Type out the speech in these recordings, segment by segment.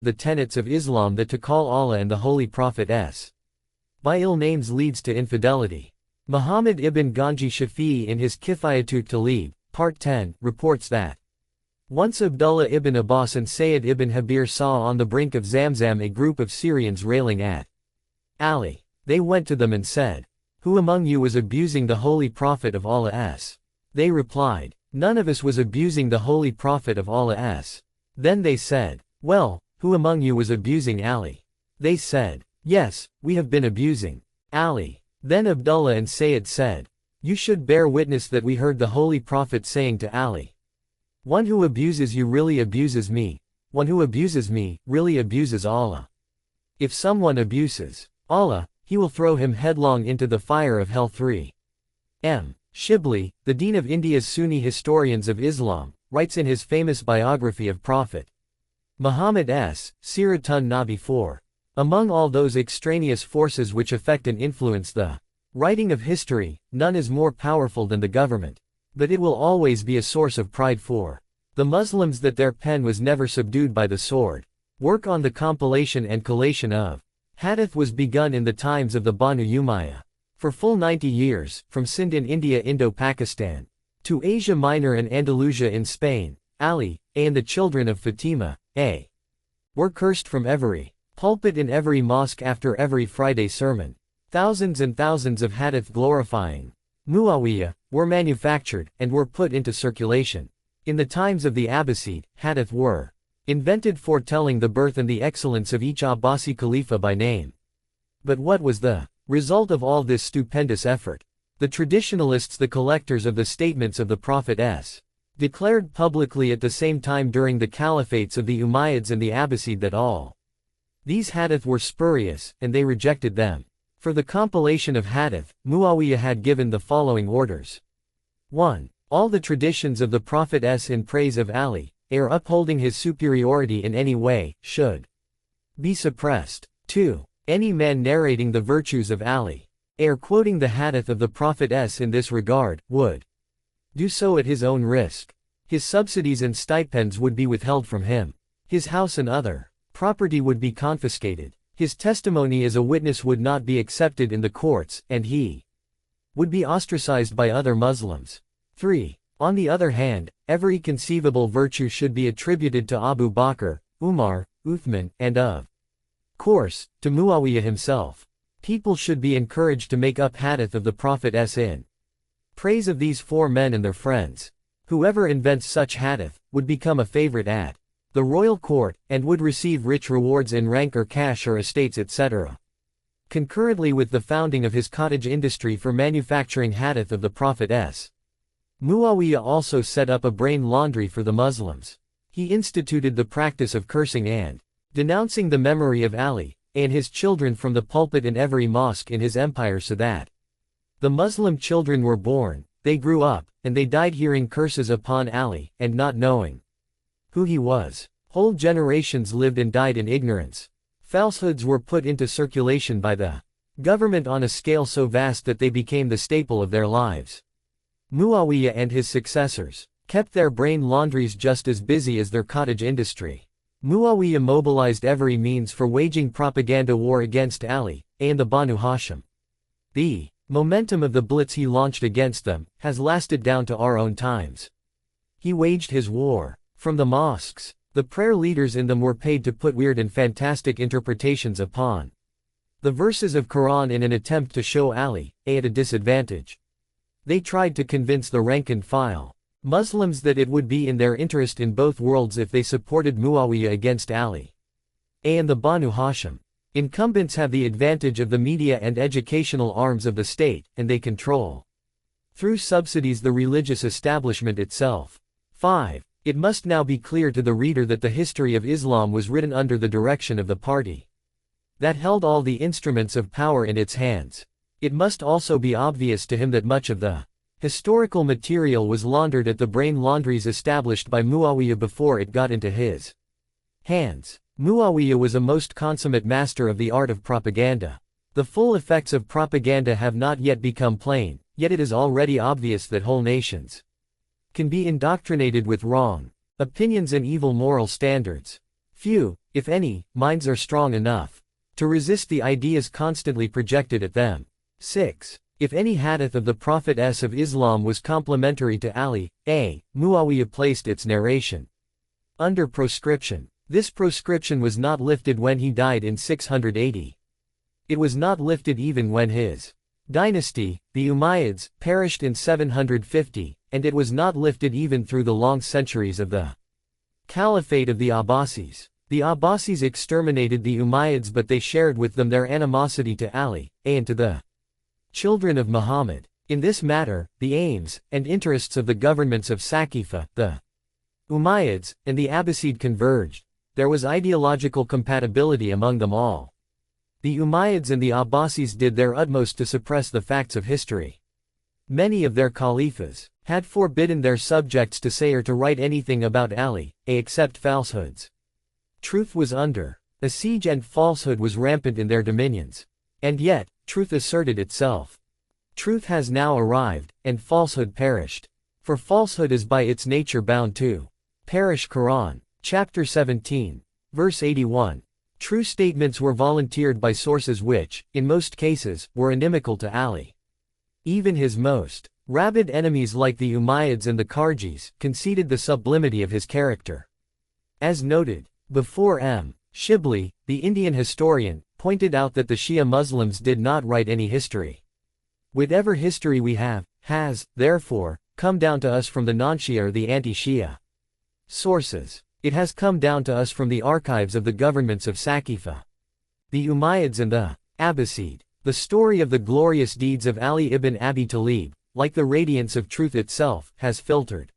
the tenets of Islam that to call Allah and the Holy Prophet by ill names leads to infidelity. Muhammad ibn Ganji Shafi'i in his Kifayatut Talib, Part 10, reports that once Abdullah ibn Abbas and Sayyid ibn Habir saw on the brink of Zamzam a group of Syrians railing at Ali. They went to them and said, "Who among you was abusing the Holy Prophet of Allah?" They replied, "None of us was abusing the Holy Prophet of Allah." Then they said, "Well, who among you was abusing Ali?" They said, "Yes, we have been abusing Ali." Then Abdullah and Sayyid said, "You should bear witness that we heard the Holy Prophet saying to Ali, 'One who abuses you really abuses me, one who abuses me really abuses Allah. If someone abuses Allah, he will throw him headlong into the fire of hell.'" 3. M. Shibli, the dean of India's Sunni historians of Islam, writes in his famous biography of Prophet Muhammad Siratun Nabi 4. Among all those extraneous forces which affect and influence the writing of history, none is more powerful than the government. But it will always be a source of pride for the Muslims that their pen was never subdued by the sword. Work on the compilation and collation of Hadith was begun in the times of the Banu Umayyah. For full 90 years, from Sind in India Indo-Pakistan, to Asia Minor and Andalusia in Spain, Ali, and the children of Fatima, were cursed from every pulpit in every mosque after every Friday sermon. Thousands and thousands of hadith glorifying Muawiyah were manufactured and were put into circulation. In the times of the Abbasid, hadith were invented foretelling the birth and the excellence of each Abbasi Khalifa by name. But what was the result of all this stupendous effort? The traditionalists, the collectors of the statements of the Prophet declared publicly at the same time during the caliphates of the Umayyads and the Abbasid that all these hadith were spurious, and they rejected them. For the compilation of hadith, Muawiyah had given the following orders. 1. All the traditions of the Prophet in praise of Ali, or upholding his superiority in any way, should be suppressed. 2. Any man narrating the virtues of Ali, or quoting the hadith of the Prophet in this regard, would do so at his own risk. His subsidies and stipends would be withheld from him. His house and other property would be confiscated. His testimony as a witness would not be accepted in the courts, and he would be ostracized by other Muslims. 3. On the other hand, every conceivable virtue should be attributed to Abu Bakr, Umar, Uthman, and of course, to Muawiyah himself. People should be encouraged to make up hadith of the Prophet in praise of these four men and their friends. Whoever invents such hadith would become a favorite at the royal court, and would receive rich rewards in rank or cash or estates etc. Concurrently with the founding of his cottage industry for manufacturing hadith of the Prophet Muawiyah also set up a brain laundry for the Muslims. He instituted the practice of cursing and denouncing the memory of Ali and his children from the pulpit in every mosque in his empire, so that the Muslim children were born, they grew up, and they died hearing curses upon Ali, and not knowing who he was. Whole generations lived and died in ignorance. Falsehoods were put into circulation by the government on a scale so vast that they became the staple of their lives. Muawiyah and his successors kept their brain laundries just as busy as their cottage industry. Muawiyah mobilized every means for waging propaganda war against Ali and the Banu Hashim. The momentum of the blitz he launched against them has lasted down to our own times. He waged his war from the mosques. The prayer leaders in them were paid to put weird and fantastic interpretations upon the verses of Quran in an attempt to show Ali at a disadvantage. They tried to convince the rank and file Muslims that it would be in their interest in both worlds if they supported Muawiyah against Ali and the Banu Hashim. Incumbents have the advantage of the media and educational arms of the state, and they control through subsidies the religious establishment itself. 5. It must now be clear to the reader that the history of Islam was written under the direction of the party that held all the instruments of power in its hands. It must also be obvious to him that much of the historical material was laundered at the brain laundries established by Muawiyah before it got into his hands. Muawiyah was a most consummate master of the art of propaganda. The full effects of propaganda have not yet become plain, yet it is already obvious that whole nations can be indoctrinated with wrong opinions and evil moral standards. Few, if any, minds are strong enough to resist the ideas constantly projected at them. 6. If any hadith of the Prophet of Islam was complimentary to Ali, Muawiyah placed its narration under proscription. This proscription was not lifted when he died in 680. It was not lifted even when his dynasty, the Umayyads, perished in 750, and it was not lifted even through the long centuries of the Caliphate of the Abbasis. The Abbasis exterminated the Umayyads, but they shared with them their animosity to Ali, and to the children of Muhammad. In this matter, the aims and interests of the governments of Saqifa, the Umayyads, and the Abbasid converged. There was ideological compatibility among them all. The Umayyads and the Abbasis did their utmost to suppress the facts of history. Many of their caliphs had forbidden their subjects to say or to write anything about Ali, except falsehoods. Truth was under a siege and falsehood was rampant in their dominions. And yet, truth asserted itself. Truth has now arrived, and falsehood perished. For falsehood is by its nature bound to perish. Quran, chapter 17, verse 81. True statements were volunteered by sources which, in most cases, were inimical to Ali. Even his most rabid enemies like the Umayyads and the Kharjis conceded the sublimity of his character. As noted before, Shibli, the Indian historian, pointed out that the Shia Muslims did not write any history. Whatever history we have, has, therefore, come down to us from the non-Shia or the anti-Shia sources. It has come down to us from the archives of the governments of Saqifa, the Umayyads and the Abbasid. The story of the glorious deeds of Ali ibn Abi Talib, like the radiance of truth itself, has filtered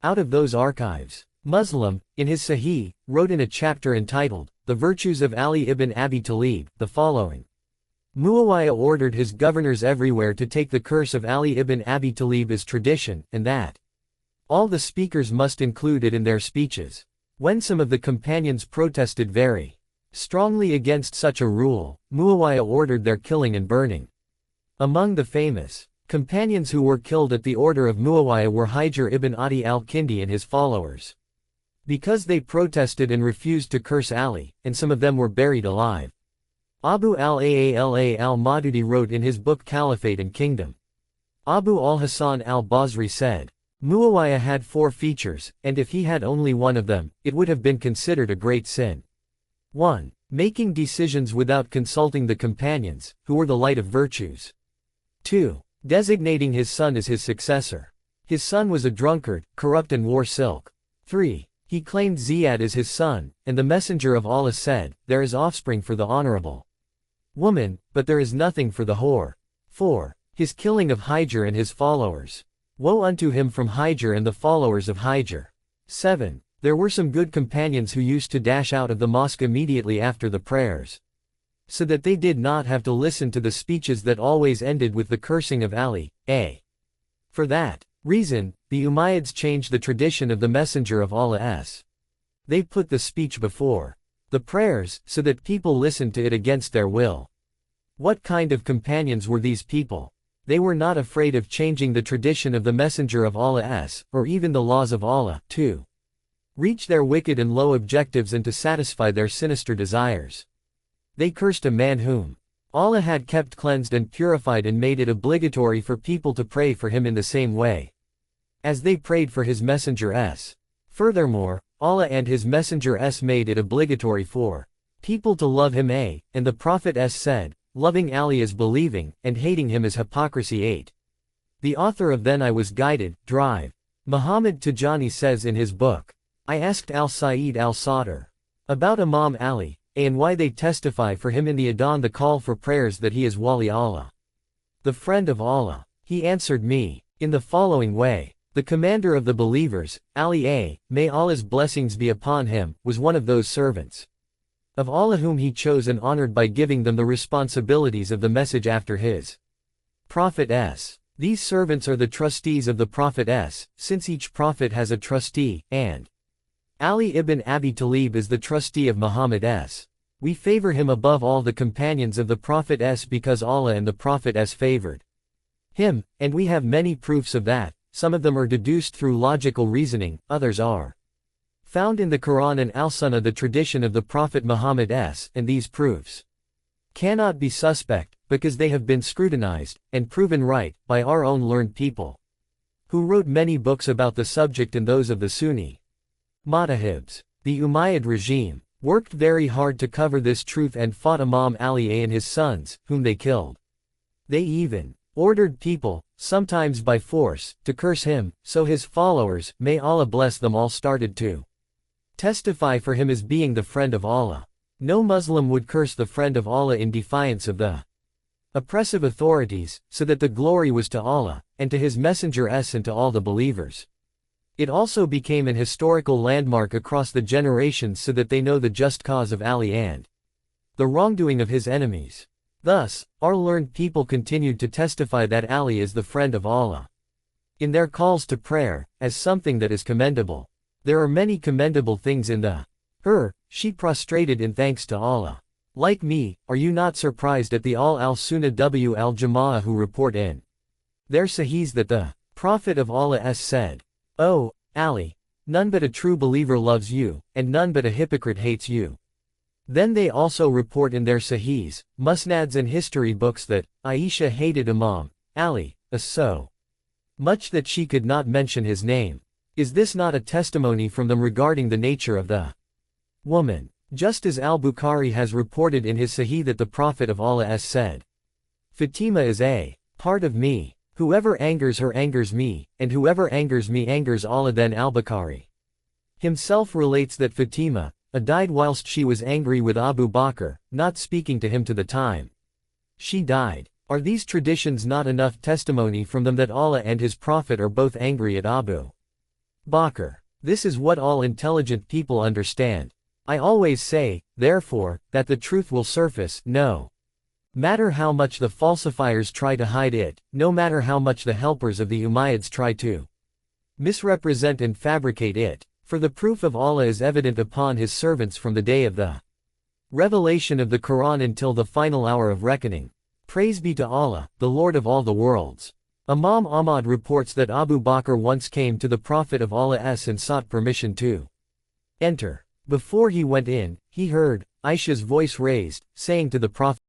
out of those archives. Muslim, in his Sahih, wrote in a chapter entitled, The Virtues of Ali ibn Abi Talib, the following. Muawiyah ordered his governors everywhere to take the curse of Ali ibn Abi Talib as tradition, and that all the speakers must include it in their speeches. When some of the companions protested very strongly against such a rule, Muawiyah ordered their killing and burning. Among the famous companions who were killed at the order of Muawiyah were Hijr ibn Adi al-Kindi and his followers, because they protested and refused to curse Ali, and some of them were buried alive. Abu al-Aala al-Madudi wrote in his book Caliphate and Kingdom. Abu al-Hasan al-Basri said, Muawiyah had 4 features, and if he had only one of them, it would have been considered a great sin. 1. Making decisions without consulting the companions, who were the light of virtues. 2. Designating his son as his successor. His son was a drunkard, corrupt and wore silk. 3. He claimed Ziyad as his son, and the Messenger of Allah said, There is offspring for the honorable woman, but there is nothing for the whore. 4. His killing of Hijr and his followers. Woe unto him from Hijr and the followers of Hijr. 7. There were some good companions who used to dash out of the mosque immediately after the prayers, so that they did not have to listen to the speeches that always ended with the cursing of Ali. For that reason, the Umayyads changed the tradition of the Messenger of Allah. They put the speech before the prayers, so that people listened to it against their will. What kind of companions were these people? They were not afraid of changing the tradition of the Messenger of Allah, or even the laws of Allah, to reach their wicked and low objectives and to satisfy their sinister desires. They cursed a man whom Allah had kept cleansed and purified and made it obligatory for people to pray for him in the same way as they prayed for his Messenger. Furthermore, Allah and his Messenger made it obligatory for people to love him. And the Prophet said, Loving Ali is believing, and hating him is hypocrisy. 8. The author of Then I Was Guided, Drive, Muhammad Tijani says in his book, I asked al-Sa'id al-Sadr about Imam Ali, and why they testify for him in the Adhan, the call for prayers, that he is Wali Allah, the friend of Allah. He answered me in the following way. The commander of the believers, Ali may Allah's blessings be upon him, was one of those servants of Allah whom he chose and honored by giving them the responsibilities of the message after his Prophet. These servants are the trustees of the Prophet, since each prophet has a trustee, and Ali ibn Abi Talib is the trustee of Muhammad. We favor him above all the companions of the Prophet because Allah and the Prophet favored him, and we have many proofs of that. Some of them are deduced through logical reasoning, others are Found in the Quran and Al-Sunnah the tradition of the Prophet Muhammad and these proofs cannot be suspect, because they have been scrutinized, and proven right, by our own learned people, who wrote many books about the subject and those of the Sunni Madhhabs. The Umayyad regime worked very hard to cover this truth and fought Imam Ali and his sons, whom they killed. They even ordered people, sometimes by force, to curse him, so his followers, may Allah bless them all, started to testify for him as being the friend of Allah. No Muslim would curse the friend of Allah in defiance of the oppressive authorities, so that the glory was to Allah, and to his Messenger and to all the believers. It also became an historical landmark across the generations so that they know the just cause of Ali and the wrongdoing of his enemies. Thus, our learned people continued to testify that Ali is the friend of Allah in their calls to prayer, as something that is commendable. There are many commendable things in the she prostrated in thanks to Allah. Like me, are you not surprised at the al-Sunnah wal-Jama'ah who report in their Sahihs that the Prophet of Allah said, "O Ali, none but a true believer loves you, and none but a hypocrite hates you." Then they also report in their Sahihs, Musnads and history books that Aisha hated Imam Ali so much that she could not mention his name. Is this not a testimony from them regarding the nature of the woman? Just as al-Bukhari has reported in his Sahih that the Prophet of Allah said, "Fatima is a part of me. Whoever angers her angers me, and whoever angers me angers Allah." Then al-Bukhari himself relates that Fatima died whilst she was angry with Abu Bakr, not speaking to him to the time she died. Are these traditions not enough testimony from them that Allah and his Prophet are both angry at Abu Bakr? This is what all intelligent people understand. I always say, therefore, that the truth will surface, no matter how much the falsifiers try to hide it, no matter how much the helpers of the Umayyads try to misrepresent and fabricate it. For the proof of Allah is evident upon his servants from the day of the revelation of the Quran until the final hour of reckoning. Praise be to Allah, the Lord of all the worlds. Imam Ahmad reports that Abu Bakr once came to the Prophet of Allah and sought permission to enter. Before he went in, he heard Aisha's voice raised, saying to the Prophet,